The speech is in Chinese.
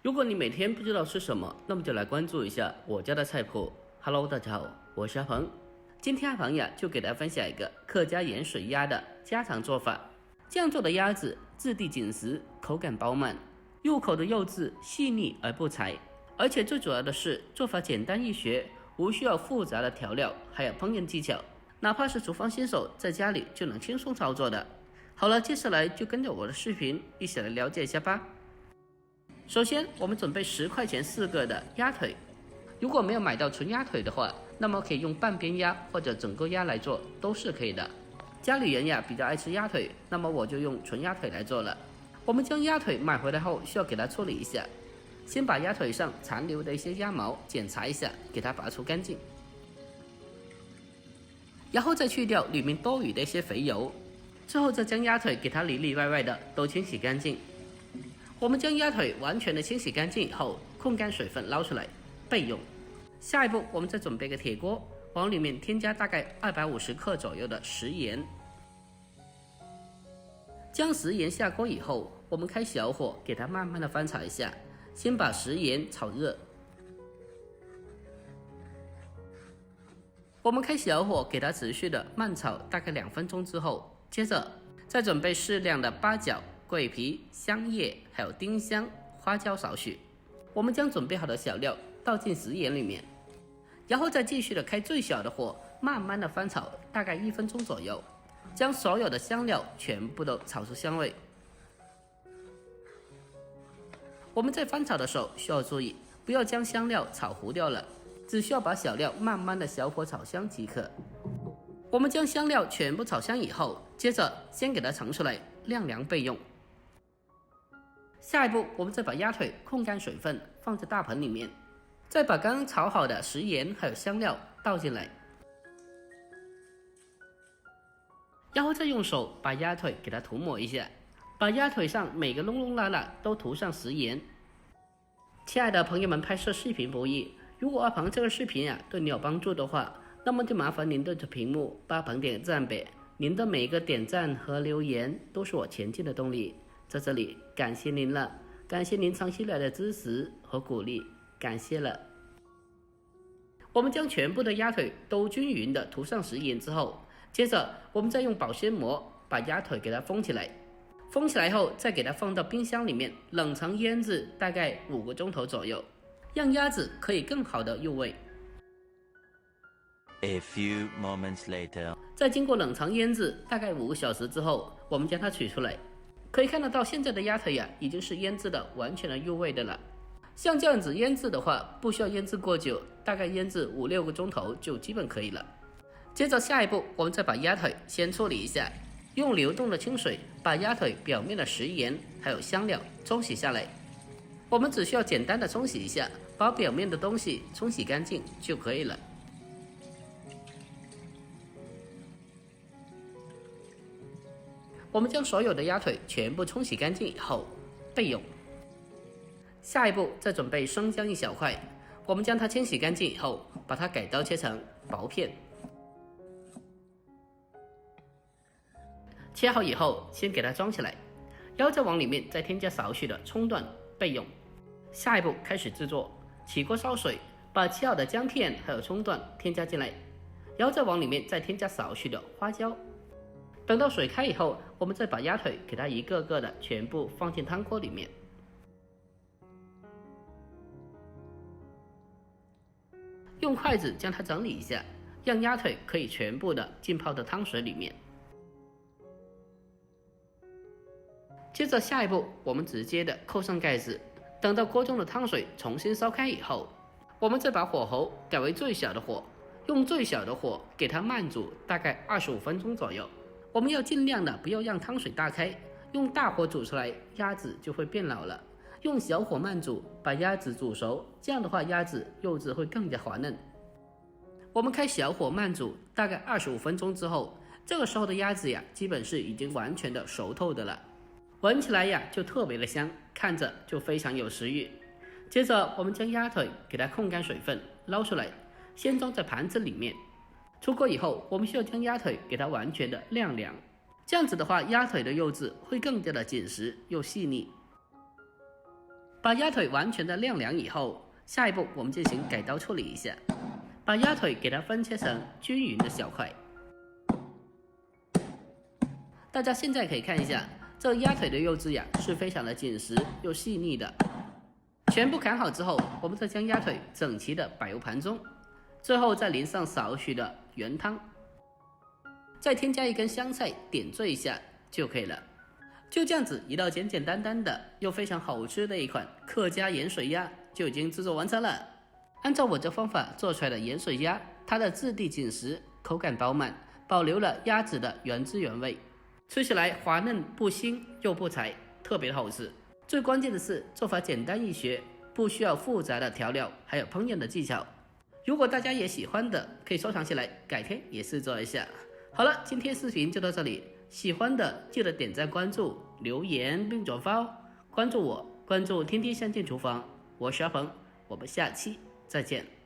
如果你每天不知道吃什么，那么就来关注一下我家的菜谱。Hello， 大家好，我是阿鹏。今天阿鹏呀就给大家分享一个客家盐水鸭的家常做法。这样做的鸭子质地紧实，口感饱满，入口的肉质细腻而不柴，而且最主要的是做法简单易学，无需要复杂的调料，还有烹饪技巧，哪怕是厨房新手在家里就能轻松操作的。好了，接下来就跟着我的视频一起来了解一下吧。首先我们准备10块钱4个的鸭腿，如果没有买到纯鸭腿的话，那么可以用半边鸭或者整个鸭来做都是可以的。家里人呀比较爱吃鸭腿，那么我就用纯鸭腿来做了。我们将鸭腿买回来后需要给它处理一下，先把鸭腿上残留的一些鸭毛检查一下，给它拔除干净，然后再去掉里面多余的一些肥油，之后再将鸭腿给它里里外外的都清洗干净。我们将鸭腿完全的清洗干净以后，控干水分捞出来备用。下一步我们再准备个铁锅，往里面添加大概250克左右的食盐。将食盐下锅以后，我们开小火给它慢慢的翻炒一下，先把食盐炒热。我们开小火给它持续的慢炒大概2分钟之后，接着再准备适量的八角、桂皮、香叶还有丁香、花椒少许。我们将准备好的小料倒进食盐里面，然后再继续的开最小的火慢慢的翻炒大概1分钟左右，将所有的香料全部都炒出香味。我们在翻炒的时候需要注意，不要将香料炒糊掉了，只需要把小料慢慢的小火炒香即可。我们将香料全部炒香以后，接着先给它盛出来晾凉备用。下一步我们再把鸭腿控干水分放在大盆里面，再把刚刚炒好的食盐还有香料倒进来，然后再用手把鸭腿给它涂抹一下，把鸭腿上每个窿窿罅罅都涂上食盐。亲爱的朋友们，拍摄视频不易，如果阿鹏这个视频对你有帮助的话，那么就麻烦您对着屏幕帮阿鹏点赞呗。您的每一个点赞和留言都是我前进的动力，在这里感谢您了，感谢您长期以来的支持和鼓励，感谢了。我们将全部的鸭腿都均匀的涂上食盐之后，接着我们再用保鲜膜把鸭腿给它封起来，封起来后再给它放到冰箱里面冷藏腌制大概5个钟头左右，让鸭子可以更好的入味。A few moments later， 在经过冷藏腌制大概5个小时之后，我们将它取出来，可以看得到现在的鸭腿已经是腌制的完全的入味的了。像这样子腌制的话，不需要腌制过久，大概腌制5-6个钟头就基本可以了。接着下一步我们再把鸭腿先处理一下，用流动的清水把鸭腿表面的食盐还有香料冲洗下来。我们只需要简单的冲洗一下，把表面的东西冲洗干净就可以了。我们将所有的鸭腿全部冲洗干净以后备用。下一步再准备生姜1小块，我们将它清洗干净以后，把它改刀切成薄片。切好以后先给它装起来，然后再往里面再添加少许的葱段备用。下一步开始制作，起锅烧水，把切好的姜片还有葱段添加进来，然后再往里面再添加少许的花椒。等到水开以后，我们再把鸭腿给它一个个的全部放进汤锅里面，用筷子将它整理一下，让鸭腿可以全部的浸泡到汤水里面。接着下一步我们直接的扣上盖子，等到锅中的汤水重新烧开以后，我们再把火候改为最小的火，用最小的火给它慢煮大概25分钟左右。我们要尽量的不要让汤水大开，用大火煮出来鸭子就会变老了，用小火慢煮把鸭子煮熟，这样的话鸭子肉质会更加滑嫩。我们开小火慢煮大概25分钟之后，这个时候的鸭子基本是已经完全的熟透的了，闻起来就特别的香，看着就非常有食欲。接着我们将鸭腿给它控干水分捞出来，先装在盘子里面。出锅以后，我们需要将鸭腿给它完全的晾凉，这样子的话鸭腿的肉质会更加的紧实又细腻。把鸭腿完全的晾凉以后，下一步我们进行改刀处理一下，把鸭腿给它分切成均匀的小块。大家现在可以看一下，这鸭腿的肉质呀是非常的紧实又细腻的。全部砍好之后，我们再将鸭腿整齐的摆入盘中，最后再淋上少许的原汤，再添加一根香菜点缀一下就可以了。就这样子，一道简简单单的又非常好吃的一款客家盐水鸭就已经制作完成了。按照我这方法做出来的盐水鸭，它的质地紧实，口感饱满，保留了鸭子的原汁原味，吃起来滑嫩不腥又不柴，特别的好吃。最关键的是做法简单易学，不需要复杂的调料，还有烹饪的技巧。如果大家也喜欢的，可以收藏起来，改天也试做一下。好了，今天视频就到这里，喜欢的记得点赞、关注、留言并转发哦。关注我，关注天天相见厨房，我是阿鹏，我们下期再见。